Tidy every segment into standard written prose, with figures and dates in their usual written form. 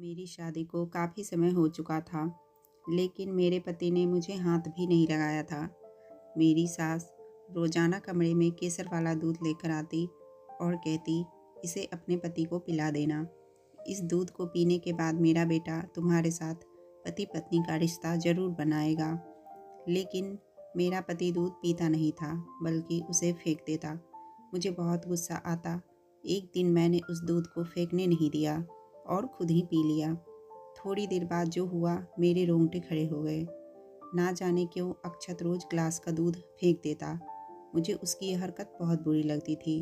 मेरी शादी को काफ़ी समय हो चुका था, लेकिन मेरे पति ने मुझे हाथ भी नहीं लगाया था। मेरी सास रोज़ाना कमरे में केसर वाला दूध लेकर आती और कहती, इसे अपने पति को पिला देना। इस दूध को पीने के बाद मेरा बेटा तुम्हारे साथ पति पत्नी का रिश्ता ज़रूर बनाएगा। लेकिन मेरा पति दूध पीता नहीं था, बल्कि उसे फेंक देता। मुझे बहुत गुस्सा आता। एक दिन मैंने उस दूध को फेंकने नहीं दिया और खुद ही पी लिया। थोड़ी देर बाद जो हुआ, मेरे रोंगटे खड़े हो गए। ना जाने क्यों अक्षत रोज ग्लास का दूध फेंक देता। मुझे उसकी यह हरकत बहुत बुरी लगती थी।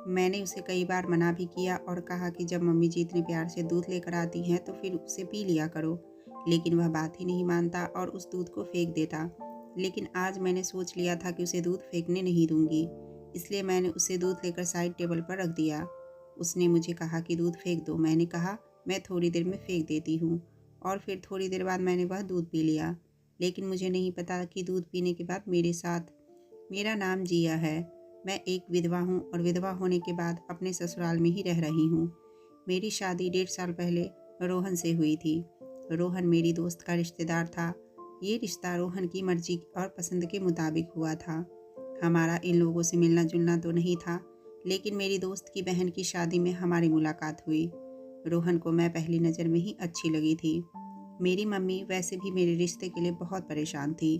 मैंने उसे कई बार मना भी किया और कहा कि जब मम्मी जी इतने प्यार से दूध लेकर आती हैं तो फिर उसे पी लिया करो, लेकिन वह बात ही नहीं मानता और उस दूध को फेंक देता। लेकिन आज मैंने सोच लिया था कि उसे दूध फेंकने नहीं दूंगी, इसलिए मैंने उसे दूध लेकर साइड टेबल पर रख दिया। उसने मुझे कहा कि दूध फेंक दो। मैंने कहा मैं थोड़ी देर में फेंक देती हूँ, और फिर थोड़ी देर बाद मैंने वह दूध पी लिया। लेकिन मुझे नहीं पता कि दूध पीने के बाद मेरे साथ। मेरा नाम जिया है। मैं एक विधवा हूँ और विधवा होने के बाद अपने ससुराल में ही रह रही हूँ। मेरी शादी 1.5 साल पहले रोहन से हुई थी। रोहन मेरी दोस्त का रिश्तेदार था। ये रिश्ता रोहन की मर्जी और पसंद के मुताबिक हुआ था। हमारा इन लोगों से मिलना जुलना तो नहीं था, लेकिन मेरी दोस्त की बहन की शादी में हमारी मुलाकात हुई। रोहन को मैं पहली नज़र में ही अच्छी लगी थी। मेरी मम्मी वैसे भी मेरे रिश्ते के लिए बहुत परेशान थी,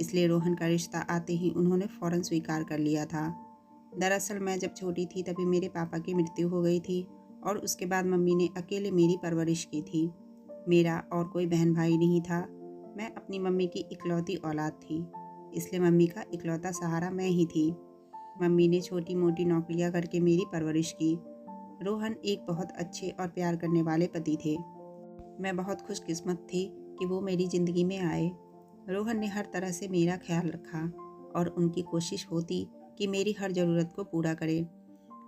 इसलिए रोहन का रिश्ता आते ही उन्होंने फ़ौरन स्वीकार कर लिया था। दरअसल मैं जब छोटी थी तभी मेरे पापा की मृत्यु हो गई थी और उसके बाद मम्मी ने अकेले मेरी परवरिश की थी। मेरा और कोई बहन भाई नहीं था। मैं अपनी मम्मी की इकलौती औलाद थी, इसलिए मम्मी का इकलौता सहारा मैं ही थी। मम्मी ने छोटी मोटी नौकरियां करके मेरी परवरिश की। रोहन एक बहुत अच्छे और प्यार करने वाले पति थे। मैं बहुत खुशकिस्मत थी कि वो मेरी ज़िंदगी में आए। रोहन ने हर तरह से मेरा ख्याल रखा और उनकी कोशिश होती कि मेरी हर ज़रूरत को पूरा करे।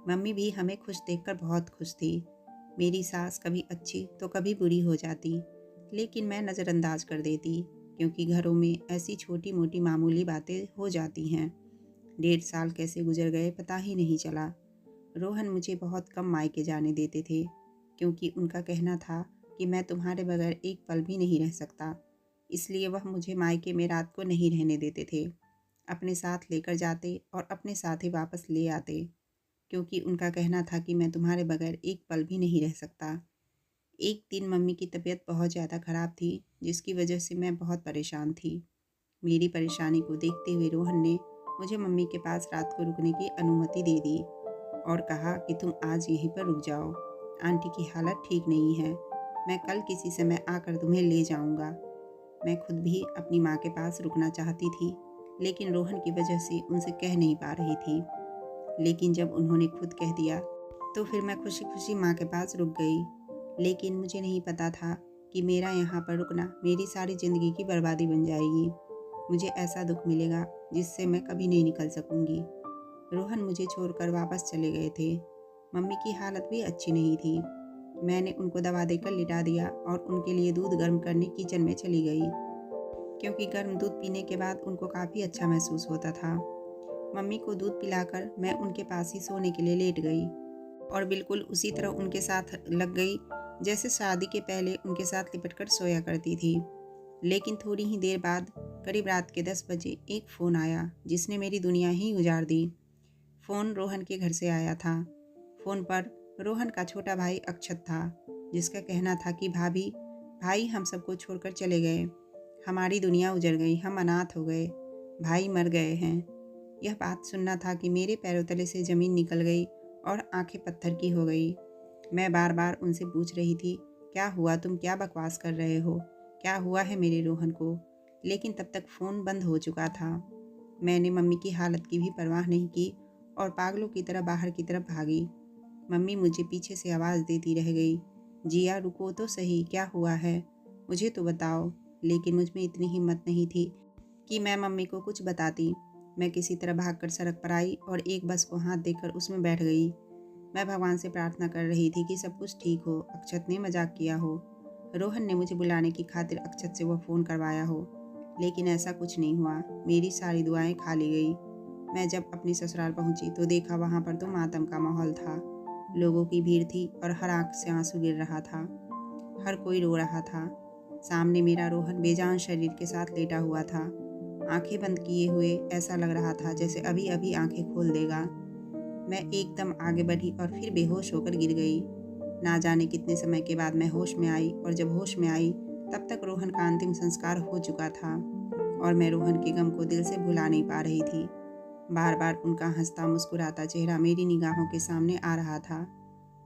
मम्मी भी हमें खुश देखकर बहुत खुश थी। मेरी सास कभी अच्छी तो कभी बुरी हो जाती, लेकिन मैं नज़रअंदाज कर देती, क्योंकि घरों में ऐसी छोटी मोटी मामूली बातें हो जाती हैं। 1.5 साल कैसे गुजर गए पता ही नहीं चला। रोहन मुझे बहुत कम मायके जाने देते थे, क्योंकि उनका कहना था कि मैं तुम्हारे बगैर एक पल भी नहीं रह सकता। इसलिए वह मुझे मायके में रात को नहीं रहने देते थे। अपने साथ लेकर जाते और अपने साथ ही वापस ले आते, क्योंकि उनका कहना था कि मैं तुम्हारे बगैर एक पल भी नहीं रह सकता। एक दिन मम्मी की तबीयत बहुत ज़्यादा ख़राब थी, जिसकी वजह से मैं बहुत परेशान थी। मेरी परेशानी को देखते हुए रोहन ने मुझे मम्मी के पास रात को रुकने की अनुमति दे दी और कहा कि तुम आज यहीं पर रुक जाओ। आंटी की हालत ठीक नहीं है। मैं कल किसी समय आकर तुम्हें ले जाऊंगा। मैं खुद भी अपनी माँ के पास रुकना चाहती थी, लेकिन रोहन की वजह से उनसे कह नहीं पा रही थी। लेकिन जब उन्होंने खुद कह दिया तो फिर मैं खुशी खुशी माँ के पास रुक गई। लेकिन मुझे नहीं पता था कि मेरा यहाँ पर रुकना मेरी सारी ज़िंदगी की बर्बादी बन जाएगी। मुझे ऐसा दुख मिलेगा जिससे मैं कभी नहीं निकल सकूँगी। रोहन मुझे छोड़कर वापस चले गए थे। मम्मी की हालत भी अच्छी नहीं थी। मैंने उनको दवा देकर लिटा दिया और उनके लिए दूध गर्म करने किचन में चली गई, क्योंकि गर्म दूध पीने के बाद उनको काफ़ी अच्छा महसूस होता था। मम्मी को दूध पिलाकर मैं उनके पास ही सोने के लिए लेट गई और बिल्कुल उसी तरह उनके साथ लग गई जैसे शादी के पहले उनके साथ लिपटकर सोया करती थी। लेकिन थोड़ी ही देर बाद, करीब रात के 10 बजे, एक फ़ोन आया जिसने मेरी दुनिया ही उजाड़ दी। फ़ोन रोहन के घर से आया था। फ़ोन पर रोहन का छोटा भाई अक्षत था, जिसका कहना था कि भाभी, भाई हम सबको छोड़कर चले गए। हमारी दुनिया उजड़ गई, हम अनाथ हो गए, भाई मर गए हैं। यह बात सुनना था कि मेरे पैरों तले से ज़मीन निकल गई और आंखें पत्थर की हो गई। मैं बार बार उनसे पूछ रही थी, क्या हुआ, तुम क्या बकवास कर रहे हो, क्या हुआ है मेरे रोहन को। लेकिन तब तक फ़ोन बंद हो चुका था। मैंने मम्मी की हालत की भी परवाह नहीं की और पागलों की तरह बाहर की तरफ भागी। मम्मी मुझे पीछे से आवाज़ देती रह गई, जिया रुको तो सही, क्या हुआ है, मुझे तो बताओ। लेकिन मुझ में इतनी हिम्मत नहीं थी कि मैं मम्मी को कुछ बताती। मैं किसी तरह भागकर सड़क पर आई और एक बस को हाथ देकर उसमें बैठ गई। मैं भगवान से प्रार्थना कर रही थी कि सब कुछ ठीक हो, अक्षत ने मजाक किया हो, रोहन ने मुझे बुलाने की खातिर अक्षत से वह फ़ोन करवाया हो। लेकिन ऐसा कुछ नहीं हुआ। मेरी सारी दुआएं खाली गई। मैं जब अपनी ससुराल पहुंची तो देखा वहां पर तो मातम का माहौल था। लोगों की भीड़ थी और हर आंख से आंसू गिर रहा था। हर कोई रो रहा था। सामने मेरा रोहन बेजान शरीर के साथ लेटा हुआ था, आंखें बंद किए हुए। ऐसा लग रहा था जैसे अभी अभी आंखें खोल देगा। मैं एकदम आगे बढ़ी और फिर बेहोश होकर गिर गई। ना जाने कितने समय के बाद मैं होश में आई, और जब होश में आई तब तक रोहन का अंतिम संस्कार हो चुका था और मैं रोहन के गम को दिल से भुला नहीं पा रही थी। बार बार उनका हंसता मुस्कुराता चेहरा मेरी निगाहों के सामने आ रहा था।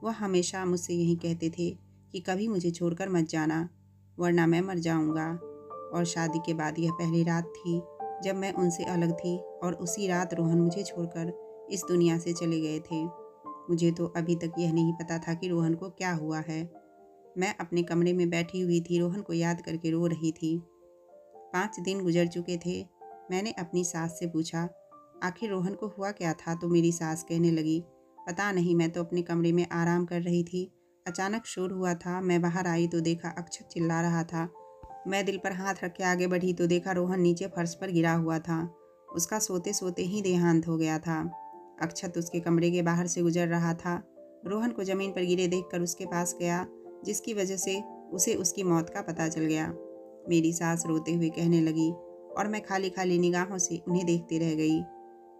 वह हमेशा मुझसे यही कहते थे कि कभी मुझे छोड़कर मत जाना, वरना मैं मर जाऊंगा। और शादी के बाद यह पहली रात थी जब मैं उनसे अलग थी, और उसी रात रोहन मुझे छोड़कर इस दुनिया से चले गए थे। मुझे तो अभी तक यह नहीं पता था कि रोहन को क्या हुआ है। मैं अपने कमरे में बैठी हुई थी, रोहन को याद करके रो रही थी। 5 दिन गुजर चुके थे। मैंने अपनी सास से पूछा, आखिर रोहन को हुआ क्या था? तो मेरी सास कहने लगी, पता नहीं, मैं तो अपने कमरे में आराम कर रही थी। अचानक शोर हुआ था। मैं बाहर आई तो देखा अक्षत चिल्ला रहा था। मैं दिल पर हाथ रख के आगे बढ़ी तो देखा रोहन नीचे फर्श पर गिरा हुआ था। उसका सोते सोते ही देहांत हो गया था। अक्षत उसके कमरे के बाहर से गुजर रहा था। रोहन को ज़मीन पर गिरे देखकर उसके पास गया, जिसकी वजह से उसे उसकी मौत का पता चल गया। मेरी सास रोते हुए कहने लगी, और मैं खाली खाली निगाहों से उन्हें देखती रह गई।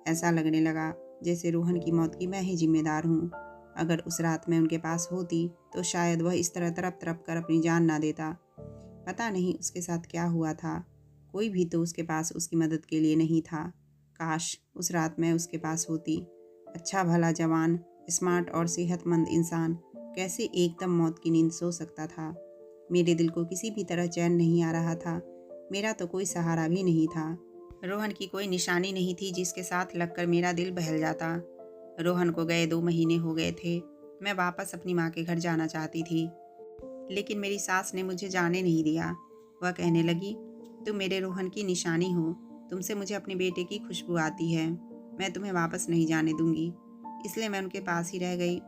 ऐसा लगने लगा जैसे रोहन की मौत की मैं ही जिम्मेदार हूँ। अगर उस रात मैं उनके पास होती तो शायद वह इस तरह तड़प तड़प कर अपनी जान ना देता। पता नहीं उसके साथ क्या हुआ था। कोई भी तो उसके पास उसकी मदद के लिए नहीं था। काश उस रात मैं उसके पास होती। अच्छा भला जवान, स्मार्ट और सेहतमंद इंसान कैसे एकदम मौत की नींद सो सकता था। मेरे दिल को किसी भी तरह चैन नहीं आ रहा था। मेरा तो कोई सहारा भी नहीं था। रोहन की कोई निशानी नहीं थी जिसके साथ लगकर मेरा दिल बहल जाता। रोहन को गए 2 महीने हो गए थे। मैं वापस अपनी माँ के घर जाना चाहती थी, लेकिन मेरी सास ने मुझे जाने नहीं दिया। वह कहने लगी, तुम मेरे रोहन की निशानी हो, तुमसे मुझे अपने बेटे की खुशबू आती है, मैं तुम्हें वापस नहीं जाने दूंगी। इसलिए मैं उनके पास ही रह गई।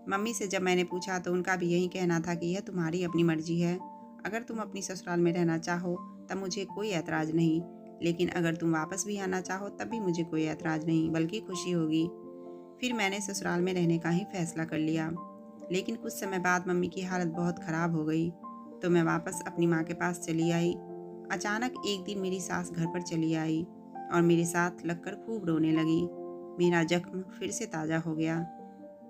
मम्मी से जब मैंने पूछा तो उनका भी यही कहना था कि यह तुम्हारी अपनी मर्जी है। अगर तुम अपनी ससुराल में रहना चाहो तब मुझे कोई ऐतराज़ नहीं, लेकिन अगर तुम वापस भी आना चाहो तब भी मुझे कोई ऐतराज़ नहीं, बल्कि खुशी होगी। फिर मैंने ससुराल में रहने का ही फैसला कर लिया। लेकिन कुछ समय बाद मम्मी की हालत बहुत ख़राब हो गई, तो मैं वापस अपनी माँ के पास चली आई। अचानक एक दिन मेरी सास घर पर चली आई और मेरे साथ लगकर खूब रोने लगी। मेरा जख्म फिर से ताज़ा हो गया।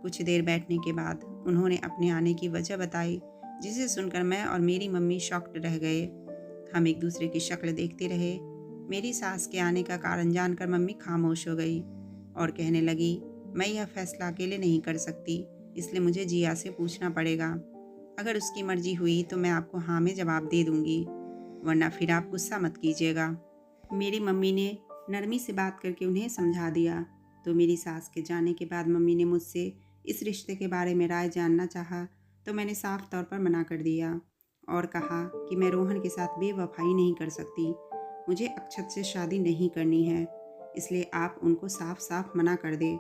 कुछ देर बैठने के बाद उन्होंने अपने आने की वजह बताई, जिसे सुनकर मैं और मेरी मम्मी शॉक्ड रह गए। हम एक दूसरे की शक्ल देखते रहे। मेरी सास के आने का कारण जानकर मम्मी खामोश हो गई और कहने लगी, मैं यह फैसला अकेले नहीं कर सकती, इसलिए मुझे जिया से पूछना पड़ेगा। अगर उसकी मर्जी हुई तो मैं आपको हाँ में जवाब दे दूंगी, वरना फिर आप गुस्सा मत कीजिएगा। मेरी मम्मी ने नरमी से बात करके उन्हें समझा दिया। तो मेरी सास के जाने के बाद मम्मी ने मुझसे इस रिश्ते के बारे में राय जानना चाहा, तो मैंने साफ तौर पर मना कर दिया और कहा कि मैं रोहन के साथ बेवफाई नहीं कर सकती। मुझे अक्षत से शादी नहीं करनी है, इसलिए आप उनको साफ साफ मना कर दे।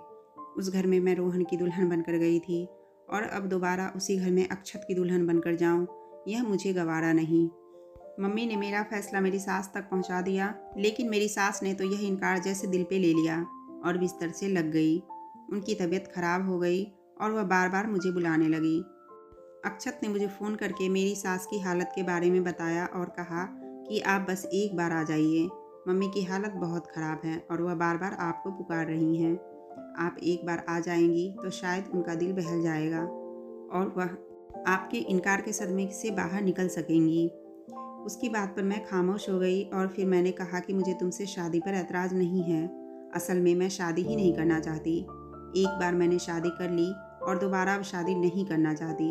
उस घर में मैं रोहन की दुल्हन बनकर गई थी, और अब दोबारा उसी घर में अक्षत की दुल्हन बनकर जाऊं, यह मुझे गवारा नहीं। मम्मी ने मेरा फैसला मेरी सास तक पहुंचा दिया, लेकिन मेरी सास ने तो यह इनकार जैसे दिल पे ले लिया और बिस्तर से लग गई। उनकी तबीयत खराब हो गई और वह बार बार मुझे बुलाने लगी। अक्षत ने मुझे फ़ोन करके मेरी सास की हालत के बारे में बताया और कहा कि आप बस एक बार आ जाइए, मम्मी की हालत बहुत ख़राब है और वह बार बार आपको पुकार रही हैं। आप एक बार आ जाएंगी तो शायद उनका दिल बहल जाएगा और वह आपके इनकार के सदमे से बाहर निकल सकेंगी। उसकी बात पर मैं खामोश हो गई और फिर मैंने कहा कि मुझे तुमसे शादी पर ऐतराज़ नहीं है। असल में मैं शादी ही नहीं करना चाहती। एक बार मैंने शादी कर ली और दोबारा अब शादी नहीं करना चाहती।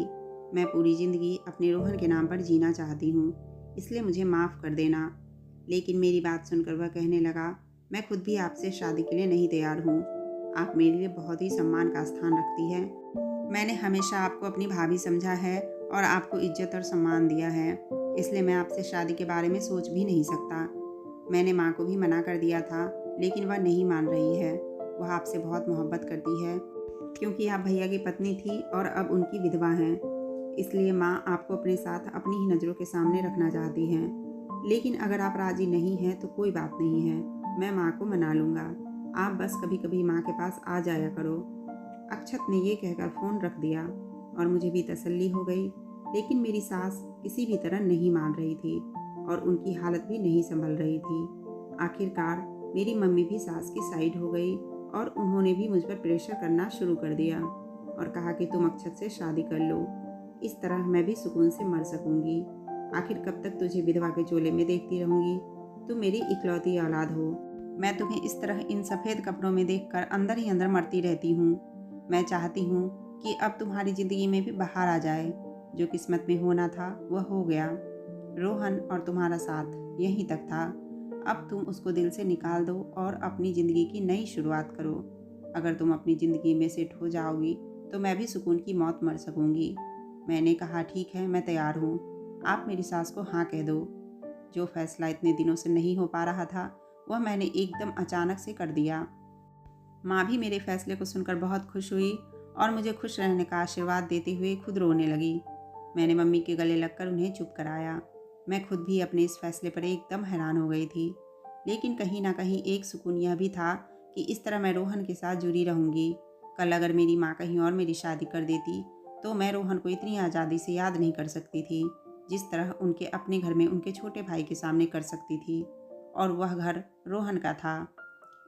मैं पूरी ज़िंदगी अपने रोहन के नाम पर जीना चाहती हूँ, इसलिए मुझे माफ़ कर देना। लेकिन मेरी बात सुनकर वह कहने लगा, मैं खुद भी आपसे शादी के लिए नहीं तैयार हूँ। आप मेरे लिए बहुत ही सम्मान का स्थान रखती है। मैंने हमेशा आपको अपनी भाभी समझा है और आपको इज्जत और सम्मान दिया है, इसलिए मैं आपसे शादी के बारे में सोच भी नहीं सकता। मैंने माँ को भी मना कर दिया था, लेकिन वह नहीं मान रही है। वह आपसे बहुत मोहब्बत करती है, क्योंकि आप भैया की पत्नी थी और अब उनकी विधवा हैं। इसलिए माँ आपको अपने साथ अपनी ही नज़रों के सामने रखना चाहती हैं। लेकिन अगर आप राज़ी नहीं हैं तो कोई बात नहीं है, मैं माँ को मना लूँगा। आप बस कभी कभी माँ के पास आ जाया करो। अक्षत ने ये कहकर फ़ोन रख दिया और मुझे भी तसल्ली हो गई। लेकिन मेरी सास किसी भी तरह नहीं मान रही थी और उनकी हालत भी नहीं संभल रही थी। आखिरकार मेरी मम्मी भी सास की साइड हो गई और उन्होंने भी मुझ पर प्रेशर करना शुरू कर दिया और कहा कि तुम अक्षत से शादी कर लो, इस तरह मैं भी सुकून से मर सकूंगी। आखिर कब तक तुझे विधवा के चोले में देखती रहूंगी? तुम मेरी इकलौती औलाद हो। मैं तुम्हें इस तरह इन सफ़ेद कपड़ों में देखकर अंदर ही अंदर मरती रहती हूँ। मैं चाहती हूँ कि अब तुम्हारी ज़िंदगी में भी बाहर आ जाए। जो किस्मत में होना था वह हो गया। रोहन और तुम्हारा साथ यहीं तक था। अब तुम उसको दिल से निकाल दो और अपनी ज़िंदगी की नई शुरुआत करो। अगर तुम अपनी ज़िंदगी में सेट हो जाओगी तो मैं भी सुकून की मौत मर सकूंगी। मैंने कहा ठीक है, मैं तैयार हूँ। आप मेरी सास को हाँ कह दो। जो फैसला इतने दिनों से नहीं हो पा रहा था वह मैंने एकदम अचानक से कर दिया। माँ भी मेरे फैसले को सुनकर बहुत खुश हुई और मुझे खुश रहने का आशीर्वाद देते हुए खुद रोने लगी। मैंने मम्मी के गले लगकर उन्हें चुप कराया। मैं खुद भी अपने इस फैसले पर एकदम हैरान हो गई थी, लेकिन कहीं ना कहीं एक सुकून यह भी था कि इस तरह मैं रोहन के साथ जुड़ी रहूंगी। कल अगर मेरी माँ कहीं और मेरी शादी कर देती तो मैं रोहन को इतनी आज़ादी से याद नहीं कर सकती थी जिस तरह उनके अपने घर में उनके छोटे भाई के सामने कर सकती थी। और वह घर रोहन का था।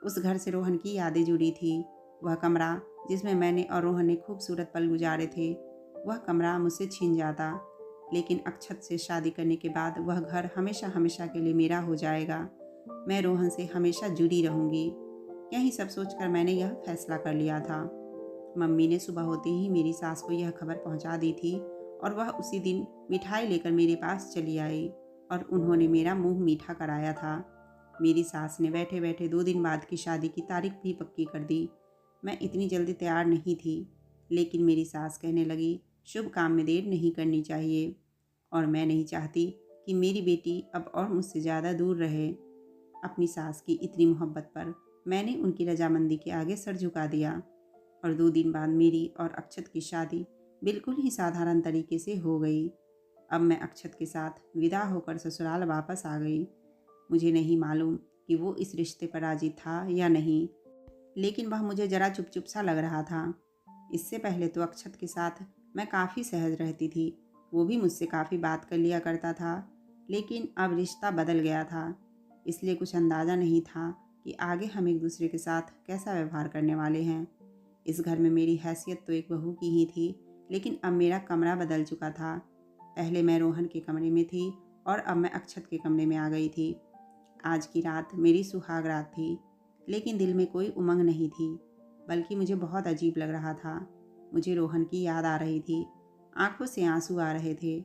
उस घर से रोहन की यादें जुड़ी थी। वह कमरा जिसमें मैंने और रोहन ने खूबसूरत पल गुजारे थे, वह कमरा मुझसे छीन जाता। लेकिन अक्षत से शादी करने के बाद वह घर हमेशा हमेशा के लिए मेरा हो जाएगा। मैं रोहन से हमेशा जुड़ी रहूंगी। यही सब सोचकर मैंने यह फैसला कर लिया था। मम्मी ने सुबह होते ही मेरी सास को यह खबर पहुंचा दी थी और वह उसी दिन मिठाई लेकर मेरे पास चली आई और उन्होंने मेरा मुंह मीठा कराया था। मेरी सास ने बैठे बैठे 2 दिन बाद की शादी की तारीख भी पक्की कर दी। मैं इतनी जल्दी तैयार नहीं थी, लेकिन मेरी सास कहने लगी शुभ काम में देर नहीं करनी चाहिए और मैं नहीं चाहती कि मेरी बेटी अब और मुझसे ज़्यादा दूर रहे। अपनी सास की इतनी मोहब्बत पर मैंने उनकी रजामंदी के आगे सर झुका दिया और 2 दिन बाद मेरी और अक्षत की शादी बिल्कुल ही साधारण तरीके से हो गई। अब मैं अक्षत के साथ विदा होकर ससुराल वापस आ गई। मुझे नहीं मालूम कि वो इस रिश्ते पर राजी था या नहीं, लेकिन वह मुझे ज़रा चुप चुप सा लग रहा था। इससे पहले तो अक्षत के साथ मैं काफ़ी सहज रहती थी। वो भी मुझसे काफ़ी बात कर लिया करता था, लेकिन अब रिश्ता बदल गया था, इसलिए कुछ अंदाज़ा नहीं था कि आगे हम एक दूसरे के साथ कैसा व्यवहार करने वाले हैं। इस घर में मेरी हैसियत तो एक बहू की ही थी, लेकिन अब मेरा कमरा बदल चुका था। पहले मैं रोहन के कमरे में थी और अब मैं अक्षत के कमरे में आ गई थी। आज की रात मेरी सुहाग रात थी, लेकिन दिल में कोई उमंग नहीं थी, बल्कि मुझे बहुत अजीब लग रहा था। मुझे रोहन की याद आ रही थी, आंखों से आंसू आ रहे थे।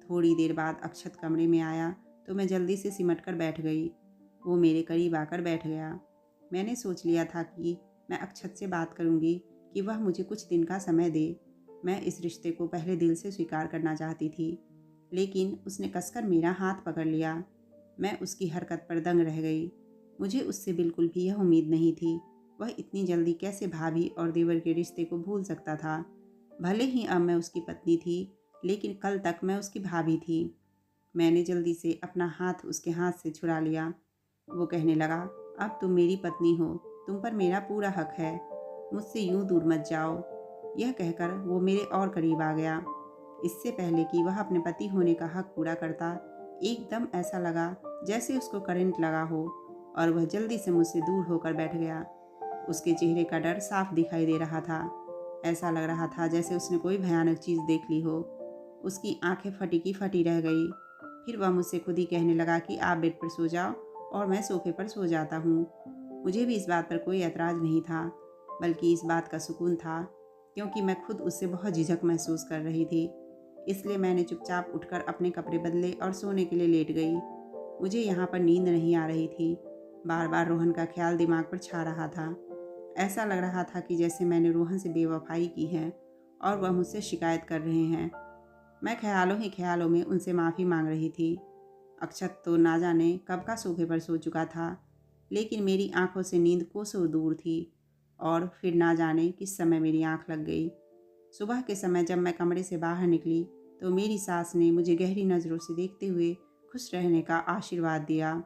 थोड़ी देर बाद अक्षत कमरे में आया तो मैं जल्दी से सिमट कर बैठ गई। वो मेरे करीब आकर बैठ गया। मैंने सोच लिया था कि मैं अक्षत से बात करूंगी कि वह मुझे कुछ दिन का समय दे। मैं इस रिश्ते को पहले दिल से स्वीकार करना चाहती थी, लेकिन उसने कसकर मेरा हाथ पकड़ लिया। मैं उसकी हरकत पर दंग रह गई। मुझे उससे बिल्कुल भी यह उम्मीद नहीं थी। वह इतनी जल्दी कैसे भाभी और देवर के रिश्ते को भूल सकता था। भले ही अब मैं उसकी पत्नी थी, लेकिन कल तक मैं उसकी भाभी थी। मैंने जल्दी से अपना हाथ उसके हाथ से छुड़ा लिया। वो कहने लगा, अब तुम मेरी पत्नी हो, तुम पर मेरा पूरा हक है, मुझसे यूं दूर मत जाओ। यह कहकर वो मेरे और करीब आ गया। इससे पहले कि वह अपने पति होने का हक पूरा करता, एकदम ऐसा लगा जैसे उसको करंट लगा हो और वह जल्दी से मुझसे दूर होकर बैठ गया। उसके चेहरे का डर साफ दिखाई दे रहा था। ऐसा लग रहा था जैसे उसने कोई भयानक चीज़ देख ली हो। उसकी आंखें फटी की फटी रह गई। फिर वह मुझसे खुद ही कहने लगा कि आप बेड पर सो जाओ और मैं सोफे पर सो जाता हूँ। मुझे भी इस बात पर कोई ऐतराज़ नहीं था, बल्कि इस बात का सुकून था, क्योंकि मैं खुद उससे बहुत झिझक महसूस कर रही थी। इसलिए मैंने चुपचाप उठकर अपने कपड़े बदले और सोने के लिए लेट गई। मुझे यहाँ पर नींद नहीं आ रही थी। बार बार रोहन का ख्याल दिमाग पर छा रहा था। ऐसा लग रहा था कि जैसे मैंने रोहन से बेवफाई की है और वह मुझसे शिकायत कर रहे हैं। मैं ख्यालों ही ख्यालों में उनसे माफ़ी मांग रही थी। अक्षत तो ना जाने कब का सोफे पर सो चुका था, लेकिन मेरी आंखों से नींद कोसों दूर थी और फिर ना जाने किस समय मेरी आंख लग गई। सुबह के समय जब मैं कमरे से बाहर निकली तो मेरी सास ने मुझे गहरी नज़रों से देखते हुए खुश रहने का आशीर्वाद दिया।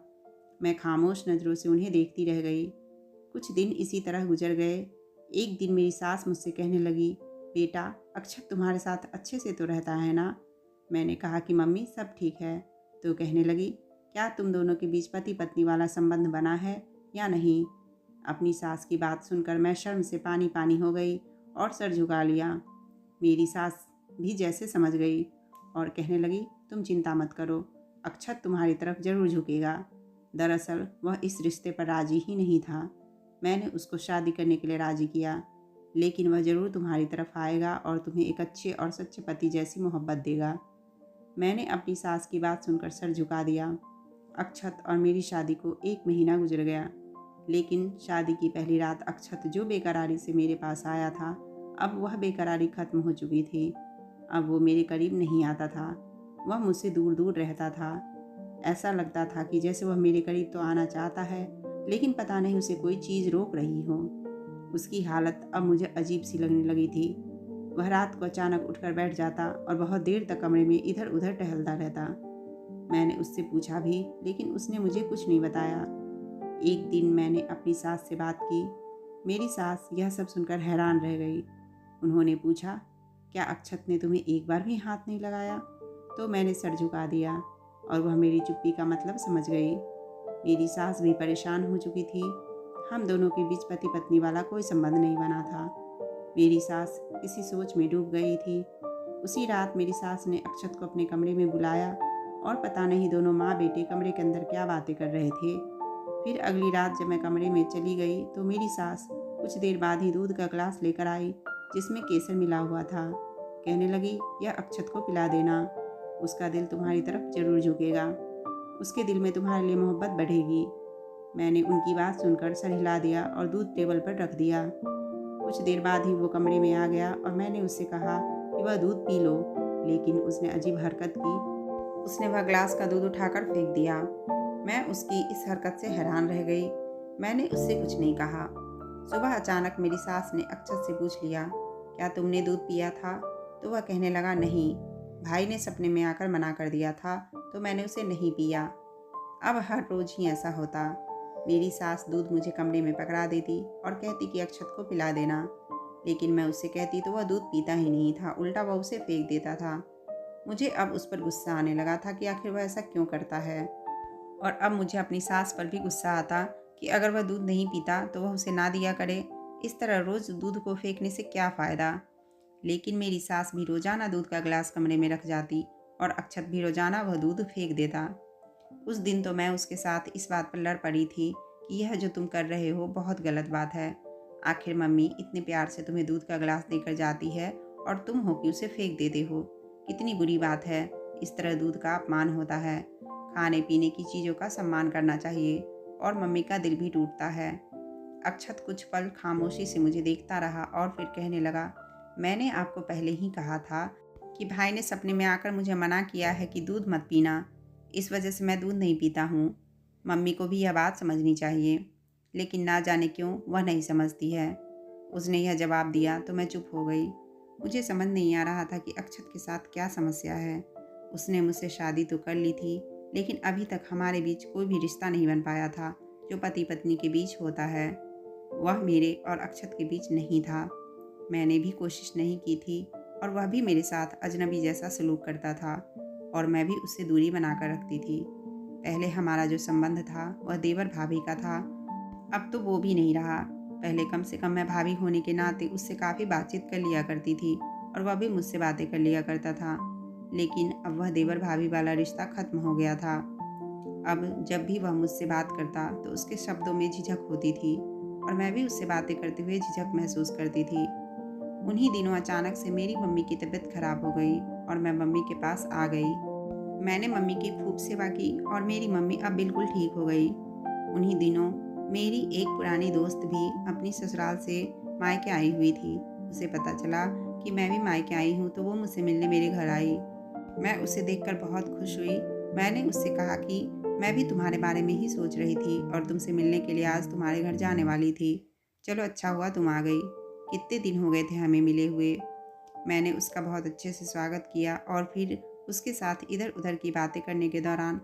मैं खामोश नज़रों से उन्हें देखती रह गई। कुछ दिन इसी तरह गुजर गए। एक दिन मेरी सास मुझसे कहने लगी, बेटा, अक्षत तुम्हारे साथ अच्छे से तो रहता है ना? मैंने कहा कि मम्मी सब ठीक है। तो कहने लगी, क्या तुम दोनों के बीच पति पत्नी वाला संबंध बना है या नहीं? अपनी सास की बात सुनकर मैं शर्म से पानी पानी हो गई और सर झुका लिया। मेरी सास भी जैसे समझ गई और कहने लगी, तुम चिंता मत करो, अक्षत तुम्हारी तरफ जरूर झुकेगा। दरअसल वह इस रिश्ते पर राजी ही नहीं था। मैंने उसको शादी करने के लिए राजी किया, लेकिन वह ज़रूर तुम्हारी तरफ आएगा और तुम्हें एक अच्छे और सच्चे पति जैसी मोहब्बत देगा। मैंने अपनी सास की बात सुनकर सर झुका दिया। अक्षत और मेरी शादी को 1 महीना गुजर गया, लेकिन शादी की पहली रात अक्षत जो बेकरारी से मेरे पास आया था, अब वह बेकरारी खत्म हो चुकी थी। अब वो मेरे करीब नहीं आता था, वह मुझसे दूर दूर रहता था। ऐसा लगता था कि जैसे वह मेरे करीब तो आना चाहता है, लेकिन पता नहीं उसे कोई चीज़ रोक रही हो। उसकी हालत अब मुझे अजीब सी लगने लगी थी। वह रात को अचानक उठकर बैठ जाता और बहुत देर तक कमरे में इधर उधर टहलता रहता। मैंने उससे पूछा भी, लेकिन उसने मुझे कुछ नहीं बताया। एक दिन मैंने अपनी सास से बात की। मेरी सास यह सब सुनकर हैरान रह गई। उन्होंने पूछा, क्या अक्षत ने तुम्हें एक बार भी हाथ नहीं लगाया? तो मैंने सर झुका दिया और वह मेरी चुप्पी का मतलब समझ गई। मेरी सास भी परेशान हो चुकी थी। हम दोनों के बीच पति पत्नी वाला कोई संबंध नहीं बना था। मेरी सास किसी सोच में डूब गई थी। उसी रात मेरी सास ने अक्षत को अपने कमरे में बुलाया और पता नहीं दोनों माँ बेटे कमरे के अंदर क्या बातें कर रहे थे। फिर अगली रात जब मैं कमरे में चली गई तो मेरी सास कुछ देर बाद ही दूध का गिलास लेकर आई, जिसमें केसर मिला हुआ था। कहने लगी, यह अक्षत को पिला देना, उसका दिल तुम्हारी तरफ जरूर झुकेगा, उसके दिल में तुम्हारे लिए मोहब्बत बढ़ेगी। मैंने उनकी बात सुनकर सर हिला दिया और दूध टेबल पर रख दिया। कुछ देर बाद ही वो कमरे में आ गया और मैंने उससे कहा कि वह दूध पी लो, लेकिन उसने अजीब हरकत की। उसने वह ग्लास का दूध उठाकर फेंक दिया। मैं उसकी इस हरकत से हैरान रह गई। मैंने उससे कुछ नहीं कहा। सुबह अचानक मेरी सास ने अक्षत से पूछ लिया, क्या तुमने दूध पिया था? तो वह कहने लगा, नहीं, भाई ने सपने में आकर मना कर दिया था तो मैंने उसे नहीं पिया। अब हर रोज़ ही ऐसा होता। मेरी सास दूध मुझे कमरे में पकड़ा देती और कहती कि अक्षत को पिला देना, लेकिन मैं उससे कहती तो वह दूध पीता ही नहीं था, उल्टा वह उसे फेंक देता था। मुझे अब उस पर गुस्सा आने लगा था कि आखिर वह ऐसा क्यों करता है, और अब मुझे अपनी सास पर भी गुस्सा आता कि अगर वह दूध नहीं पीता तो वह उसे ना दिया करे। इस तरह रोज़ दूध को फेंकने से क्या फ़ायदा। लेकिन मेरी सास भी रोज़ाना दूध का गिलास कमरे में रख जाती और अक्षत भी रोज़ाना वह दूध फेंक देता। उस दिन तो मैं उसके साथ इस बात पर लड़ पड़ी थी कि यह जो तुम कर रहे हो बहुत गलत बात है। आखिर मम्मी इतने प्यार से तुम्हें दूध का गिलास देकर जाती है और तुम हो कि उसे फेंक देते हो। कितनी बुरी बात है। इस तरह दूध का अपमान होता है। खाने पीने की चीज़ों का सम्मान करना चाहिए। और मम्मी का दिल भी टूटता है। अक्षत कुछ पल खामोशी से मुझे देखता रहा और फिर कहने लगा, मैंने आपको पहले ही कहा था कि भाई ने सपने में आकर मुझे मना किया है कि दूध मत पीना, इस वजह से मैं दूध नहीं पीता हूँ। मम्मी को भी यह बात समझनी चाहिए, लेकिन ना जाने क्यों वह नहीं समझती है। उसने यह जवाब दिया तो मैं चुप हो गई। मुझे समझ नहीं आ रहा था कि अक्षत के साथ क्या समस्या है। उसने मुझसे शादी तो कर ली थी, लेकिन अभी तक हमारे बीच कोई भी रिश्ता नहीं बन पाया था जो पति पत्नी के बीच होता है। वह मेरे और अक्षत के बीच नहीं था। मैंने भी कोशिश नहीं की थी और वह भी मेरे साथ अजनबी जैसा सलूक करता था और मैं भी उससे दूरी बनाकर रखती थी। पहले हमारा जो संबंध था वह देवर भाभी का था, अब तो वो भी नहीं रहा। पहले कम से कम मैं भाभी होने के नाते उससे काफ़ी बातचीत कर लिया करती थी और वह भी मुझसे बातें कर लिया करता था, लेकिन अब वह देवर भाभी वाला रिश्ता ख़त्म हो गया था। अब जब भी वह मुझसे बात करता तो उसके शब्दों में झिझक होती थी और मैं भी उससे बातें करते हुए झिझक महसूस करती थी। उन्हीं दिनों अचानक से मेरी मम्मी की तबीयत खराब हो गई और मैं मम्मी के पास आ गई। मैंने मम्मी की खूब सेवा की और मेरी मम्मी अब बिल्कुल ठीक हो गई। उन्हीं दिनों मेरी एक पुरानी दोस्त भी अपनी ससुराल से मायके आई हुई थी। उसे पता चला कि मैं भी मायके आई हूँ तो वो मुझसे मिलने मेरे घर आई। मैं उसे देखकर बहुत खुश हुई। मैंने उससे कहा कि मैं भी तुम्हारे बारे में ही सोच रही थी और तुमसे मिलने के लिए आज तुम्हारे घर जाने वाली थी। चलो अच्छा हुआ तुम आ गई, कितने दिन हो गए थे हमें मिले हुए। मैंने उसका बहुत अच्छे से स्वागत किया और फिर उसके साथ इधर उधर की बातें करने के दौरान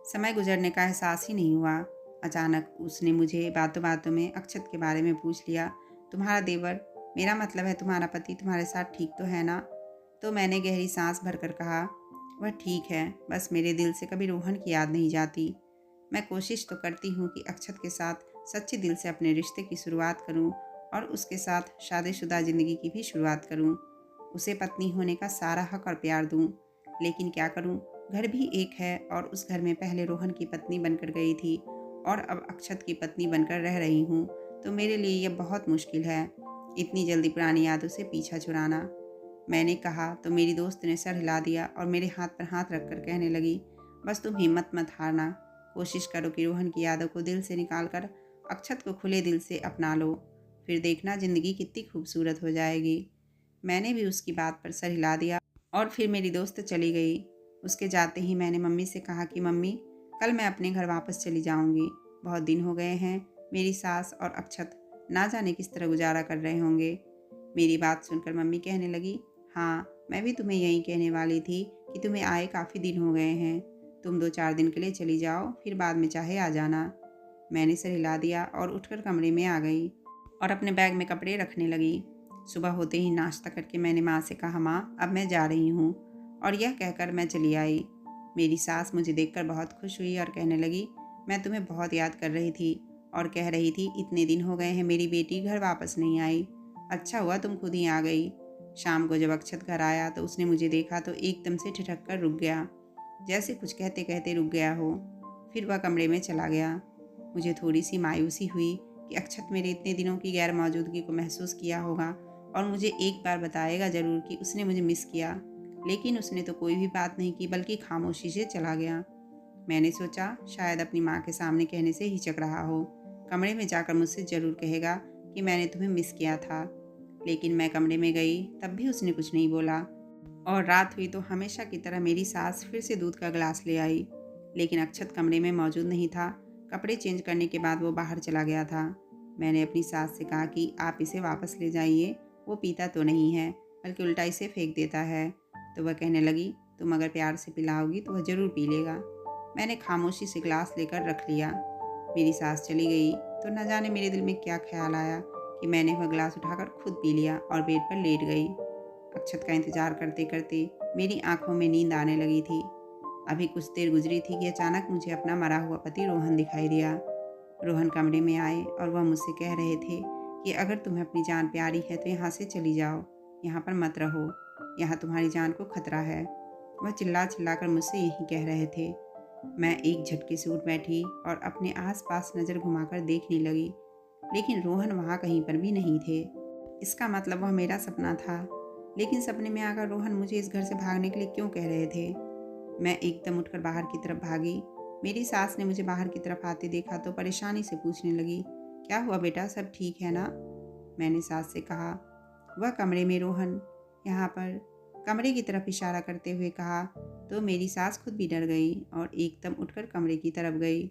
समय गुजरने का एहसास ही नहीं हुआ। अचानक उसने मुझे बातों बातों में अक्षत के बारे में पूछ लिया, तुम्हारा देवर, मेरा मतलब है तुम्हारा पति तुम्हारे साथ ठीक तो है ना? तो मैंने गहरी सांस भरकर कहा, वह ठीक है, बस मेरे दिल से कभी रोहन की याद नहीं जाती। मैं कोशिश तो करती हूँ कि अक्षत के साथ सच्चे दिल से अपने रिश्ते की शुरुआत करूँ और उसके साथ शादीशुदा ज़िंदगी की भी शुरुआत करूँ। उसे पत्नी होने का सारा हक और प्यार दूँ। लेकिन क्या करूँ, घर भी एक है और उस घर में पहले रोहन की पत्नी बनकर गई थी और अब अक्षत की पत्नी बनकर रह रही हूँ, तो मेरे लिए यह बहुत मुश्किल है, इतनी जल्दी पुरानी यादों से पीछा छुड़ाना। मैंने कहा तो मेरी दोस्त ने सर हिला दिया और मेरे हाथ पर हाथ रखकर कहने लगी, बस तुम हिम्मत मत हारना। कोशिश करो कि रोहन की यादों को दिल से निकाल कर अक्षत को खुले दिल से अपना लो, फिर देखना ज़िंदगी कितनी खूबसूरत हो जाएगी। मैंने भी उसकी बात पर सर हिला दिया और फिर मेरी दोस्त चली गई। उसके जाते ही मैंने मम्मी से कहा कि मम्मी, कल मैं अपने घर वापस चली जाऊंगी। बहुत दिन हो गए हैं, मेरी सास और अक्षत ना जाने किस तरह गुजारा कर रहे होंगे। मेरी बात सुनकर मम्मी कहने लगी, हाँ, मैं भी तुम्हें यही कहने वाली थी कि तुम्हें आए काफ़ी दिन हो गए हैं। तुम 2-4 दिन के लिए चली जाओ, फिर बाद में चाहे आ जाना। मैंने सर हिला दिया और उठकर कमरे में आ गई और अपने बैग में कपड़े रखने लगी। सुबह होते ही नाश्ता करके मैंने माँ से कहा, माँ, अब मैं जा रही हूँ, और यह कहकर मैं चली आई। मेरी सास मुझे देखकर बहुत खुश हुई और कहने लगी, मैं तुम्हें बहुत याद कर रही थी और कह रही थी इतने दिन हो गए हैं मेरी बेटी घर वापस नहीं आई। अच्छा हुआ तुम खुद ही आ गई। शाम को जब अक्षत घर आया तो उसने मुझे देखा तो एकदम से ठिठक कर रुक गया, जैसे कुछ कहते कहते रुक गया हो। फिर वह कमरे में चला गया। मुझे थोड़ी सी मायूसी हुई कि अक्षत मेरे इतने दिनों की गैर मौजूदगी को महसूस किया होगा और मुझे एक बार बताएगा ज़रूर कि उसने मुझे मिस किया, लेकिन उसने तो कोई भी बात नहीं की बल्कि खामोशी से चला गया। मैंने सोचा शायद अपनी माँ के सामने कहने से हिचक रहा हो, कमरे में जाकर मुझसे ज़रूर कहेगा कि मैंने तुम्हें मिस किया था। लेकिन मैं कमरे में गई तब भी उसने कुछ नहीं बोला और रात हुई तो हमेशा की तरह मेरी सास फिर से दूध का गिलास ले आई, लेकिन अक्षत कमरे में मौजूद नहीं था। कपड़े चेंज करने के बाद वो बाहर चला गया था। मैंने अपनी सास से कहा कि आप इसे वापस ले जाइए, वो पीता तो नहीं है बल्कि उल्टा इसे फेंक देता है। तो वह कहने लगी, तुम अगर प्यार से पिलाओगी तो वह ज़रूर पी लेगा। मैंने खामोशी से गिलास लेकर रख लिया। मेरी सास चली गई तो न जाने मेरे दिल में क्या ख्याल आया कि मैंने वह गिलास उठाकर खुद पी लिया और बेड पर लेट गई। अक्षत का इंतजार करते करते मेरी आंखों में नींद आने लगी थी। अभी कुछ देर गुजरी थी कि अचानक मुझे अपना मरा हुआ पति रोहन दिखाई दिया। रोहन कमरे में आए और वह मुझसे कह रहे थे कि अगर तुम्हें अपनी जान प्यारी है तो यहाँ से चली जाओ, यहाँ पर मत रहो, यहाँ तुम्हारी जान को खतरा है। वह चिल्ला चिल्ला कर मुझसे यही कह रहे थे। मैं एक झटके से उठ बैठी और अपने आसपास नज़र घुमाकर देखने लगी, लेकिन रोहन वहाँ कहीं पर भी नहीं थे। इसका मतलब वह मेरा सपना था, लेकिन सपने में आकर रोहन मुझे इस घर से भागने के लिए क्यों कह रहे थे। मैं एकदम उठकर बाहर की तरफ भागी। मेरी सास ने मुझे बाहर की तरफ आते देखा तो परेशानी से पूछने लगी, क्या हुआ बेटा, सब ठीक है ना? मैंने सास से कहा, वह कमरे में रोहन, यहाँ पर, कमरे की तरफ इशारा करते हुए कहा। तो मेरी सास खुद भी डर गई और एकदम उठकर कमरे की तरफ गई।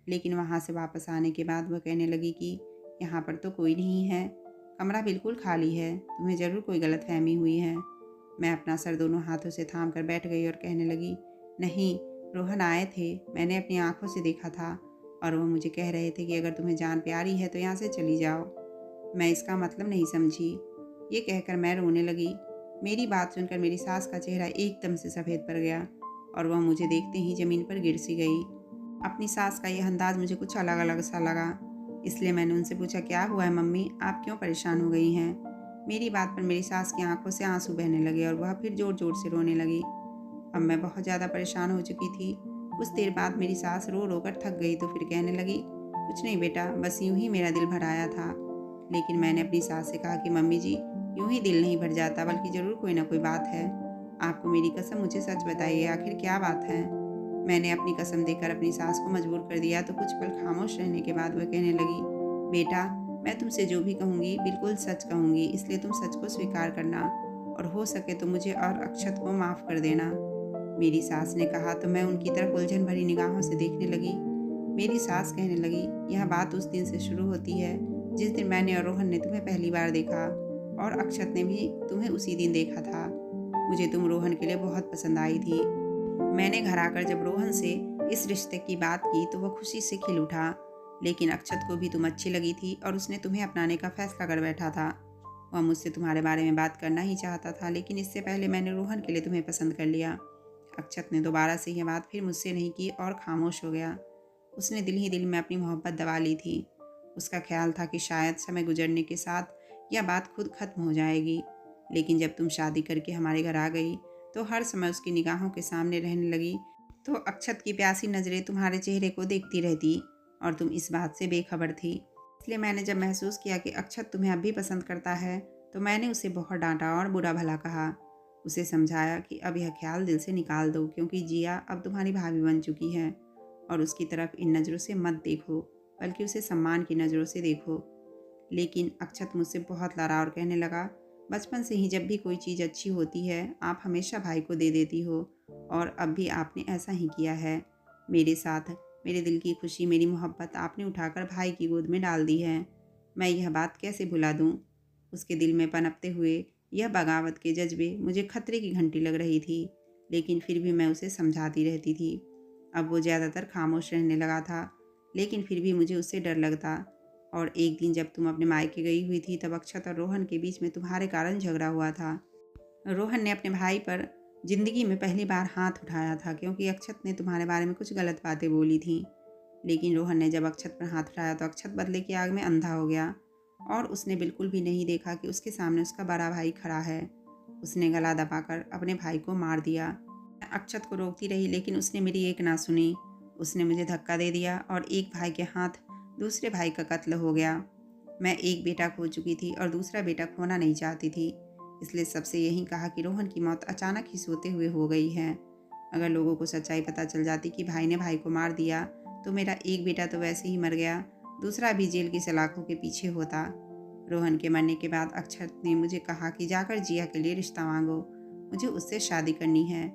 लेकिन वहाँ से वापस आने के बाद वह कहने लगी कि यहाँ पर तो कोई नहीं है, कमरा बिल्कुल खाली है, तुम्हें ज़रूर कोई गलतफहमी हुई है। मैं अपना सर दोनों हाथों से थाम कर बैठ गई और कहने लगी, नहीं, रोहन आए थे, मैंने अपनी आंखों से देखा था और वो मुझे कह रहे थे कि अगर तुम्हें जान प्यारी है तो यहाँ से चली जाओ। मैं इसका मतलब नहीं समझी। ये कहकर मैं रोने लगी। मेरी बात सुनकर मेरी सास का चेहरा एकदम से सफ़ेद पड़ गया और वह मुझे देखते ही ज़मीन पर गिर सी गई। अपनी सास का यह अंदाज मुझे कुछ अलग अलग सा लगा, इसलिए मैंने उनसे पूछा, क्या हुआ है मम्मी, आप क्यों परेशान हो गई हैं? मेरी बात पर मेरी सास की आंखों से आंसू बहने लगे और वह फिर ज़ोर ज़ोर से रोने लगी। अब मैं बहुत ज़्यादा परेशान हो चुकी थी। कुछ देर बाद मेरी सास रो रो कर थक गई तो फिर कहने लगी, कुछ नहीं बेटा, बस यूं ही मेरा दिल भर आया था। लेकिन मैंने अपनी सास से कहा कि मम्मी जी, यूं ही दिल नहीं भर जाता, बल्कि ज़रूर कोई ना कोई बात है। आपको मेरी कसम, मुझे सच बताइए, आखिर क्या बात है? मैंने अपनी कसम देकर अपनी सास को मजबूर कर दिया तो कुछ पल खामोश रहने के बाद वह कहने लगी, बेटा, मैं तुमसे जो भी कहूँगी बिल्कुल सच कहूँगी, इसलिए तुम सच को स्वीकार करना और हो सके तो मुझे और अक्षत को माफ़ कर देना। मेरी सास ने कहा तो मैं उनकी तरफ उलझन भरी निगाहों से देखने लगी। मेरी सास कहने लगी, यह बात उस दिन से शुरू होती है जिस दिन मैंने और रोहन ने तुम्हें पहली बार देखा और अक्षत ने भी तुम्हें उसी दिन देखा था। मुझे तुम रोहन के लिए बहुत पसंद आई थी। मैंने घर आकर जब रोहन से इस रिश्ते की बात की तो वह खुशी से खिल उठा, लेकिन अक्षत को भी तुम अच्छी लगी थी और उसने तुम्हें अपनाने का फैसला कर बैठा था। वह मुझसे तुम्हारे बारे में बात करना ही चाहता था, लेकिन इससे पहले मैंने रोहन के लिए तुम्हें पसंद कर लिया। अक्षत ने दोबारा से यह बात फिर मुझसे नहीं की और खामोश हो गया। उसने दिल ही दिल में अपनी मोहब्बत दबा ली थी। उसका ख्याल था कि शायद समय गुजरने के साथ यह बात खुद खत्म हो जाएगी। लेकिन जब तुम शादी करके हमारे घर आ गई तो हर समय उसकी निगाहों के सामने रहने लगी तो अक्षत की प्यासी नज़रें तुम्हारे चेहरे को देखती रहती और तुम इस बात से बेखबर थी। इसलिए मैंने जब महसूस किया कि अक्षत तुम्हें अब भी पसंद करता है तो मैंने उसे बहुत डांटा और बुरा भला कहा। उसे समझाया कि अब यह ख्याल दिल से निकाल दो, क्योंकि जिया अब तुम्हारी भाभी बन चुकी है और उसकी तरफ इन नज़रों से मत देखो, बल्कि उसे सम्मान की नज़रों से देखो। लेकिन अक्षत मुझसे बहुत लड़ा और कहने लगा, बचपन से ही जब भी कोई चीज़ अच्छी होती है आप हमेशा भाई को दे देती हो और अब भी आपने ऐसा ही किया है। मेरे साथ मेरे दिल की खुशी, मेरी मोहब्बत आपने उठाकर भाई की गोद में डाल दी है। मैं यह बात कैसे भुला दूँ? उसके दिल में पनपते हुए यह बगावत के जज्बे मुझे खतरे की घंटी लग रही थी, लेकिन फिर भी मैं उसे समझाती रहती थी। अब वो ज़्यादातर खामोश रहने लगा था, लेकिन फिर भी मुझे उससे डर लगता। और एक दिन जब तुम अपने मायके गई हुई थी तब अक्षत और रोहन के बीच में तुम्हारे कारण झगड़ा हुआ था। रोहन ने अपने भाई पर ज़िंदगी में पहली बार हाथ उठाया था, क्योंकि अक्षत ने तुम्हारे बारे में कुछ गलत बातें बोली थीं। लेकिन रोहन ने जब अक्षत पर हाथ उठाया तो अक्षत बदले की आग में अंधा हो गया और उसने बिल्कुल भी नहीं देखा कि उसके सामने उसका बड़ा भाई खड़ा है। उसने गला दबाकर अपने भाई को मार दिया। मैं अक्षत को रोकती रही, लेकिन उसने मेरी एक ना सुनी। उसने मुझे धक्का दे दिया और एक भाई के हाथ दूसरे भाई का कत्ल हो गया। मैं एक बेटा खो चुकी थी और दूसरा बेटा खोना नहीं चाहती थी, इसलिए सबसे यही कहा कि रोहन की मौत अचानक ही सोते हुए हो गई है। अगर लोगों को सच्चाई पता चल जाती कि भाई ने भाई को मार दिया तो मेरा एक बेटा तो वैसे ही मर गया, दूसरा भी जेल की सलाखों के पीछे होता। रोहन के मरने के बाद अक्षत ने मुझे कहा कि जाकर जिया के लिए रिश्ता मांगो, मुझे उससे शादी करनी है।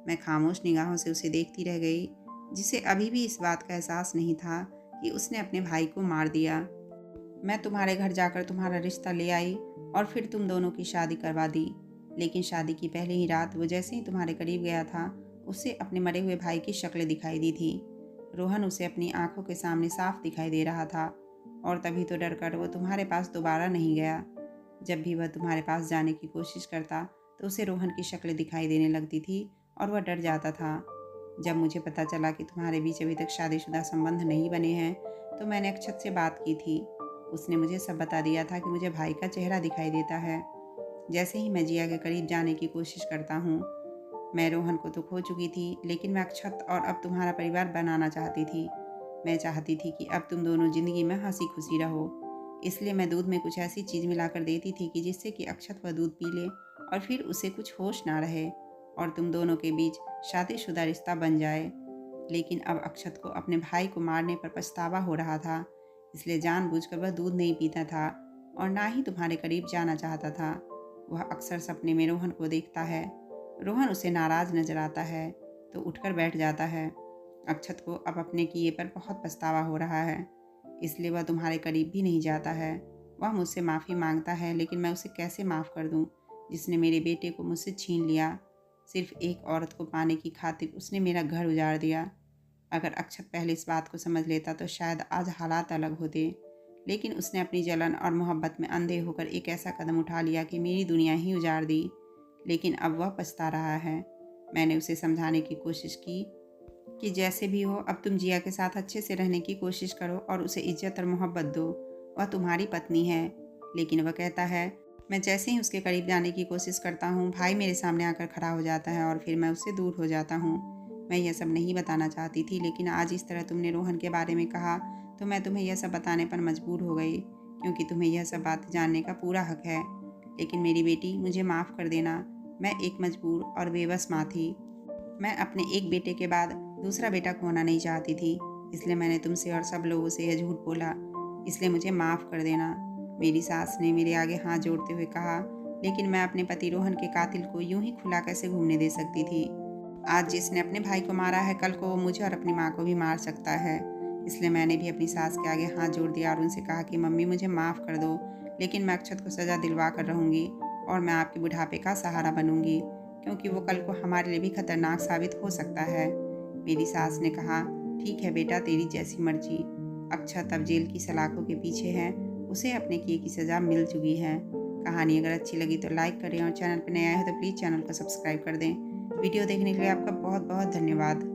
मैं खामोश निगाहों से उसे देखती रह गई, जिसे अभी भी इस बात का एहसास नहीं था कि उसने अपने भाई को मार दिया। मैं तुम्हारे घर जाकर तुम्हारा रिश्ता ले आई और फिर तुम दोनों की शादी करवा दी। लेकिन शादी की पहली ही रात वो जैसे ही तुम्हारे करीब गया था उसे अपने मरे हुए भाई की शक्ल दिखाई दी थी। रोहन उसे अपनी आंखों के सामने साफ दिखाई दे रहा था और तभी तो डर कर वो तुम्हारे पास दोबारा नहीं गया। जब भी वह तुम्हारे पास जाने की कोशिश करता तो उसे रोहन की शक्ल दिखाई देने लगती थी और वह डर जाता था। जब मुझे पता चला कि तुम्हारे बीच अभी तक शादीशुदा संबंध नहीं बने हैं तो मैंने अक्षत से बात की थी। उसने मुझे सब बता दिया था कि मुझे भाई का चेहरा दिखाई देता है जैसे ही मैं जिया के करीब जाने की कोशिश करता हूँ। मैं रोहन को तो खो चुकी थी, लेकिन मैं अक्षत और अब तुम्हारा परिवार बनाना चाहती थी। मैं चाहती थी कि अब तुम दोनों ज़िंदगी में हंसी खुशी रहो। इसलिए मैं दूध में कुछ ऐसी चीज़ मिलाकर देती थी कि जिससे कि अक्षत वह दूध पी ले और फिर उसे कुछ होश ना रहे और तुम दोनों के बीच शादीशुदा रिश्ता बन जाए। लेकिन अब अक्षत को अपने भाई को मारने पर पछतावा हो रहा था, इसलिए जानबूझकर वह दूध नहीं पीता था और ना ही तुम्हारे करीब जाना चाहता था। वह अक्सर सपने में रोहन को देखता है। रोहन उसे नाराज़ नजर आता है तो उठकर बैठ जाता है। अक्षत को अब अपने किए पर बहुत पछतावा हो रहा है, इसलिए वह तुम्हारे करीब भी नहीं जाता है। वह मुझसे माफ़ी मांगता है, लेकिन मैं उसे कैसे माफ़ कर दूं जिसने मेरे बेटे को मुझसे छीन लिया। सिर्फ एक औरत को पाने की खातिर उसने मेरा घर उजाड़ दिया। अगर अक्षत पहले इस बात को समझ लेता तो शायद आज हालात अलग होते, लेकिन उसने अपनी जलन और मोहब्बत में अंधे होकर एक ऐसा कदम उठा लिया कि मेरी दुनिया ही उजाड़ दी। लेकिन अब वह पछता रहा है। मैंने उसे समझाने की कोशिश की कि जैसे भी हो अब तुम जिया के साथ अच्छे से रहने की कोशिश करो और उसे इज्जत और मोहब्बत दो। वह तुम्हारी पत्नी है। लेकिन वह कहता है, मैं जैसे ही उसके करीब जाने की कोशिश करता हूँ भाई मेरे सामने आकर खड़ा हो जाता है और फिर मैं उससे दूर हो जाता हूँ। मैं यह सब नहीं बताना चाहती थी, लेकिन आज इस तरह तुमने रोहन के बारे में कहा तो मैं तुम्हें यह सब बताने पर मजबूर हो गई, क्योंकि तुम्हें यह सब बात जानने का पूरा हक है। लेकिन मेरी बेटी, मुझे माफ़ कर देना। मैं एक मजबूर और बेबस माँ थी। मैं अपने एक बेटे के बाद दूसरा बेटा खोना नहीं चाहती थी, इसलिए मैंने तुमसे और सब लोगों से यह झूठ बोला। इसलिए मुझे माफ़ कर देना। मेरी सास ने मेरे आगे हाथ जोड़ते हुए कहा, लेकिन मैं अपने पति रोहन के कातिल को यूं ही खुला कैसे घूमने दे सकती थी। आज जिसने अपने भाई को मारा है कल को वो मुझे और अपनी माँ को भी मार सकता है। इसलिए मैंने भी अपनी सास के आगे हाथ जोड़ दिया और उनसे कहा कि मम्मी मुझे माफ़ कर दो, लेकिन मैं अक्षत को सज़ा दिलवा कर रहूँगी और मैं आपके बुढ़ापे का सहारा बनूंगी, क्योंकि वो कल को हमारे लिए भी खतरनाक साबित हो सकता है। मेरी सास ने कहा, ठीक है बेटा, तेरी जैसी मर्जी। अक्षत अब जेल की सलाखों के पीछे है, उसे अपने किए की सज़ा मिल चुकी है। कहानी अगर अच्छी लगी तो लाइक करें और चैनल पर नए आए हो तो प्लीज़ चैनल को सब्सक्राइब कर दें। वीडियो देखने के लिए आपका बहुत बहुत धन्यवाद।